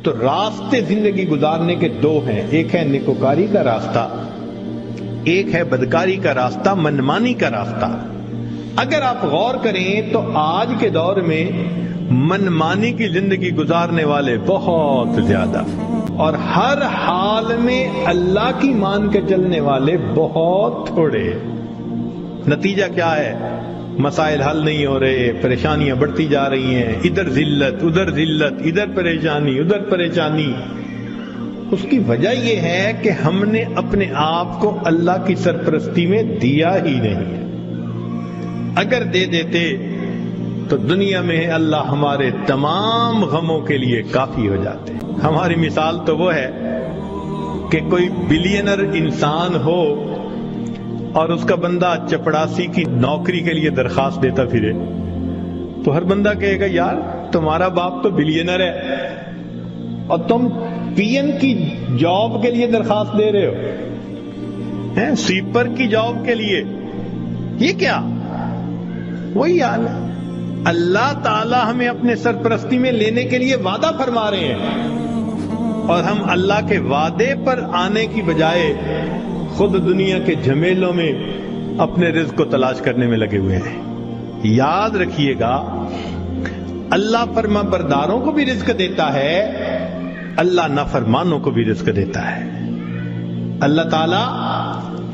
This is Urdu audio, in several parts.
تو راستے زندگی گزارنے کے دو ہیں، ایک ہے نیکوکاری کا راستہ، ایک ہے بدکاری کا راستہ، منمانی کا راستہ۔ اگر آپ غور کریں تو آج کے دور میں منمانی کی زندگی گزارنے والے بہت زیادہ، اور ہر حال میں اللہ کی مان کے چلنے والے بہت تھوڑے۔ نتیجہ کیا ہے؟ مسائل حل نہیں ہو رہے، پریشانیاں بڑھتی جا رہی ہیں، ادھر ذلت ادھر ذلت، ادھر پریشانی ادھر پریشانی۔ اس کی وجہ یہ ہے کہ ہم نے اپنے آپ کو اللہ کی سرپرستی میں دیا ہی نہیں ہے۔ اگر دے دیتے تو دنیا میں اللہ ہمارے تمام غموں کے لیے کافی ہو جاتے۔ ہماری مثال تو وہ ہے کہ کوئی بلینر انسان ہو اور اس کا بندہ چپڑاسی کی نوکری کے لیے درخواست دیتا پھرے، تو ہر بندہ کہے گا یار تمہارا باپ تو بلینر ہے اور تم پی این کی جاب کے لیے درخواست دے رہے ہو، سویپر کی جاب کے لیے، یہ کیا؟ وہی حال ہے۔ اللہ تعالی ہمیں اپنے سرپرستی میں لینے کے لیے وعدہ فرما رہے ہیں، اور ہم اللہ کے وعدے پر آنے کی بجائے خود دنیا کے جھمیلوں میں اپنے رزق کو تلاش کرنے میں لگے ہوئے ہیں۔ یاد رکھیے گا، اللہ فرما برداروں کو بھی رزق دیتا ہے، اللہ نافرمانوں کو بھی رزق دیتا ہے۔ اللہ تعالیٰ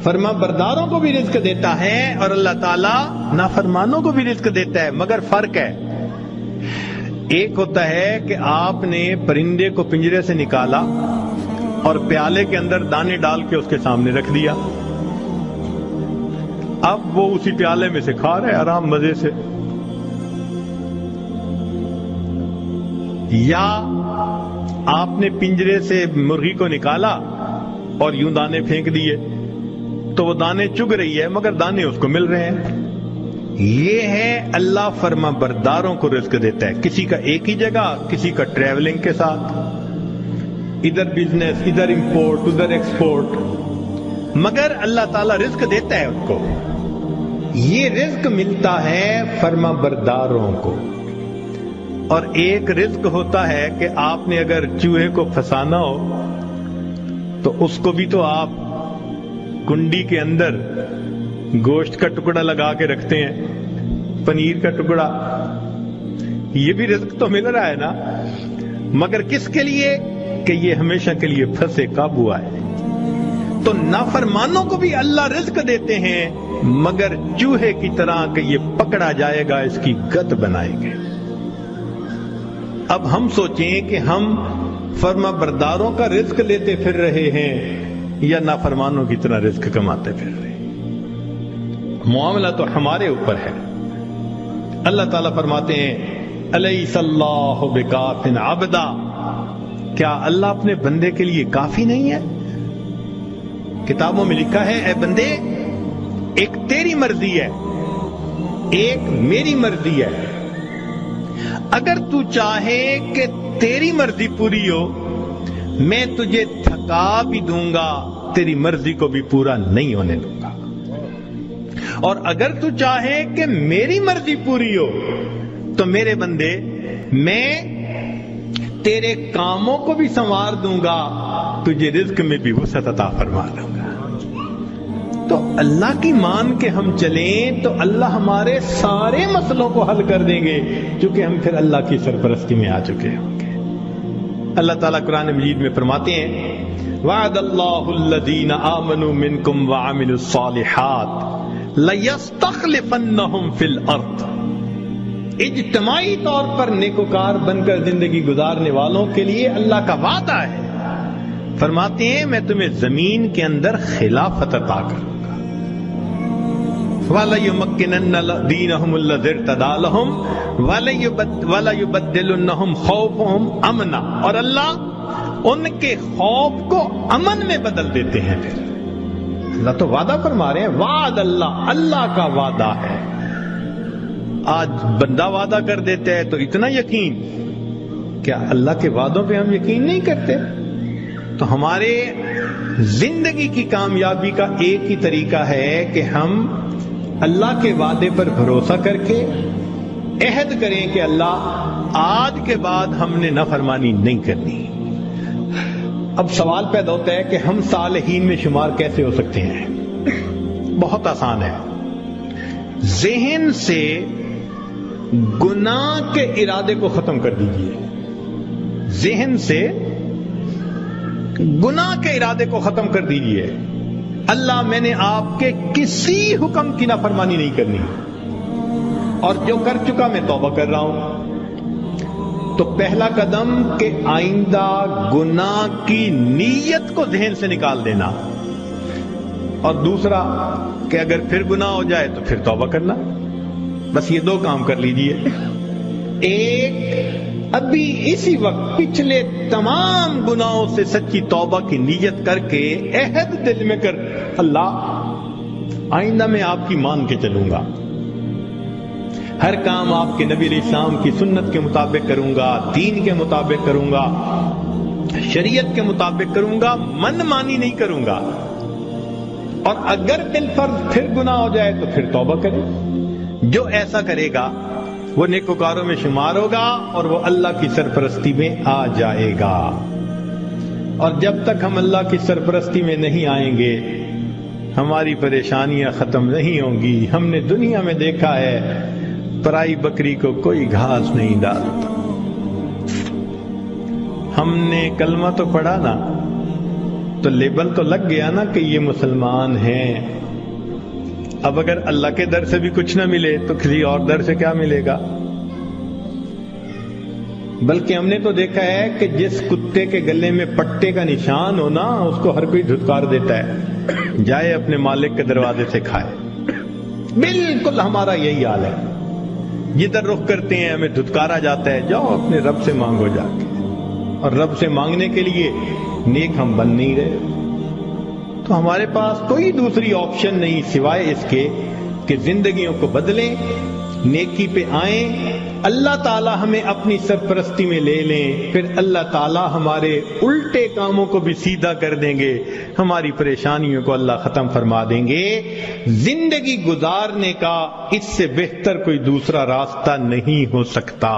فرما برداروں کو بھی رزق دیتا ہے اور اللہ تعالیٰ نافرمانوں کو بھی رزق دیتا ہے، مگر فرق ہے۔ ایک ہوتا ہے کہ آپ نے پرندے کو پنجرے سے نکالا اور پیالے کے اندر دانے ڈال کے اس کے سامنے رکھ دیا، اب وہ اسی پیالے میں سے کھا رہے آرام مزے سے۔ یا آپ نے پنجرے سے مرغی کو نکالا اور یوں دانے پھینک دیے تو وہ دانے چگ رہی ہے مگر دانے اس کو مل رہے ہیں۔ یہ ہے اللہ فرما برداروں کو رزق دیتا ہے، کسی کا ایک ہی جگہ، کسی کا ٹریولنگ کے ساتھ، ادھر بزنس ادھر امپورٹ ادھر ایکسپورٹ، مگر اللہ تعالیٰ رزق دیتا ہے ان کو۔ یہ رزق ملتا ہے فرما برداروں کو۔ اور ایک رزق ہوتا ہے کہ آپ نے اگر چوہے کو پھنسانا ہو تو اس کو بھی تو آپ کنڈی کے اندر گوشت کا ٹکڑا لگا کے رکھتے ہیں، پنیر کا ٹکڑا، یہ بھی رزق تو مل رہا ہے نا، مگر کس کے لیے؟ کہ یہ ہمیشہ کے لیے پھنسے قابو آئے۔ تو نافرمانوں کو بھی اللہ رزق دیتے ہیں مگر چوہے کی طرح کہ یہ پکڑا جائے گا، اس کی گت بنائیں گے۔ اب ہم سوچیں کہ ہم فرما برداروں کا رزق لیتے پھر رہے ہیں یا نافرمانوں کی طرح رزق کماتے پھر رہے ہیں۔ معاملہ تو ہمارے اوپر ہے۔ اللہ تعالیٰ فرماتے ہیں الیس اللہ بکاف عبدا، کیا اللہ اپنے بندے کے لیے کافی نہیں ہے؟ کتابوں میں لکھا ہے اے بندے، ایک تیری مرضی ہے، ایک میری مرضی ہے۔ اگر تو چاہے کہ تیری مرضی پوری ہو، میں تجھے تھکا بھی دوں گا، تیری مرضی کو بھی پورا نہیں ہونے دوں گا۔ اور اگر تو چاہے کہ میری مرضی پوری ہو تو میرے بندے میں تیرے کاموں کو بھی سنوار دوں گا، تجھے رزق میں بھی وسعت عطا فرما دوں گا۔ تو اللہ کی مان کے ہم چلیں تو اللہ ہمارے سارے مسئلوں کو حل کر دیں گے، کیونکہ ہم پھر اللہ کی سرپرستی میں آ چکے ہوں گے۔ اللہ تعالیٰ قرآن مجید میں فرماتے ہیں وعد اللہ الذین آمنوا منکم وعملوا الصالحات لَيَسْتَخْلِفَنَّهُمْ فِي الْأَرْضِ، اجتماعی طور پر نیکوکار بن کر زندگی گزارنے والوں کے لیے اللہ کا وعدہ ہے۔ فرماتے ہیں میں تمہیں زمین کے اندر خلافت عطا کروں گا۔ وَلَيُمَكِّنَنَّ دِينَهُمُ الَّذِي ارْتَضَىٰ لَهُمْ وَلَيُبَدِّلُنَّهُمْ خَوْفَهُمْ أَمْنًا، اور اللہ ان کے خوف کو امن میں بدل دیتے ہیں۔ پھر اللہ تو وعدہ فرما رہے ہیں، وعد اللہ، اللہ کا وعدہ ہے۔ آج بندہ وعدہ کر دیتا ہے تو اتنا یقین، کیا اللہ کے وعدوں پہ ہم یقین نہیں کرتے؟ تو ہمارے زندگی کی کامیابی کا ایک ہی طریقہ ہے کہ ہم اللہ کے وعدے پر بھروسہ کر کے عہد کریں کہ اللہ آج کے بعد ہم نے نافرمانی نہیں کرنی۔ اب سوال پیدا ہوتا ہے کہ ہم صالحین میں شمار کیسے ہو سکتے ہیں؟ بہت آسان ہے. ذہن سے گناہ کے ارادے کو ختم کر دیجئے. ذہن سے گناہ کے ارادے کو ختم کر دیجئے. اللہ میں نے آپ کے کسی حکم کی نافرمانی نہیں کرنی، اور جو کر چکا میں توبہ کر رہا ہوں. تو پہلا قدم کہ آئندہ گناہ کی نیت کو ذہن سے نکال دینا، اور دوسرا کہ اگر پھر گناہ ہو جائے تو پھر توبہ کرنا. بس یہ دو کام کر لیجئے. ایک، ابھی اسی وقت پچھلے تمام گناہوں سے سچی توبہ کی نیت کر کے عہد دل میں کر، اللہ آئندہ میں آپ کی مان کے چلوں گا، ہر کام آپ کے نبی علیہ السلام کی سنت کے مطابق کروں گا، دین کے مطابق کروں گا، شریعت کے مطابق کروں گا، من مانی نہیں کروں گا. اور اگر بالفرض پھر گناہ ہو جائے تو پھر توبہ کرے. جو ایسا کرے گا وہ نیکوکاروں میں شمار ہوگا اور وہ اللہ کی سرپرستی میں آ جائے گا. اور جب تک ہم اللہ کی سرپرستی میں نہیں آئیں گے ہماری پریشانیاں ختم نہیں ہوں گی. ہم نے دنیا میں دیکھا ہے پرائی بکری کو کوئی گھاس نہیں ڈالتا. ہم نے کلمہ تو پڑھا نا، تو لیبل تو لگ گیا نا کہ یہ مسلمان ہیں. اب اگر اللہ کے در سے بھی کچھ نہ ملے تو کسی اور در سے کیا ملے گا؟ بلکہ ہم نے تو دیکھا ہے کہ جس کتے کے گلے میں پٹے کا نشان ہو نا اس کو ہر کوئی دھتکار دیتا ہے، جائے اپنے مالک کے دروازے سے کھائے. بالکل ہمارا یہی حال ہے. جدھر رخ کرتے ہیں ہمیں دھتکارا جاتا ہے، جاؤ اپنے رب سے مانگو جا کے. اور رب سے مانگنے کے لیے نیک ہم بن نہیں رہے. تو ہمارے پاس کوئی دوسری آپشن نہیں سوائے اس کے کہ زندگیوں کو بدلیں، نیکی پہ آئیں، اللہ تعالی ہمیں اپنی سرپرستی میں لے لیں. پھر اللہ تعالی ہمارے الٹے کاموں کو بھی سیدھا کر دیں گے، ہماری پریشانیوں کو اللہ ختم فرما دیں گے. زندگی گزارنے کا اس سے بہتر کوئی دوسرا راستہ نہیں ہو سکتا.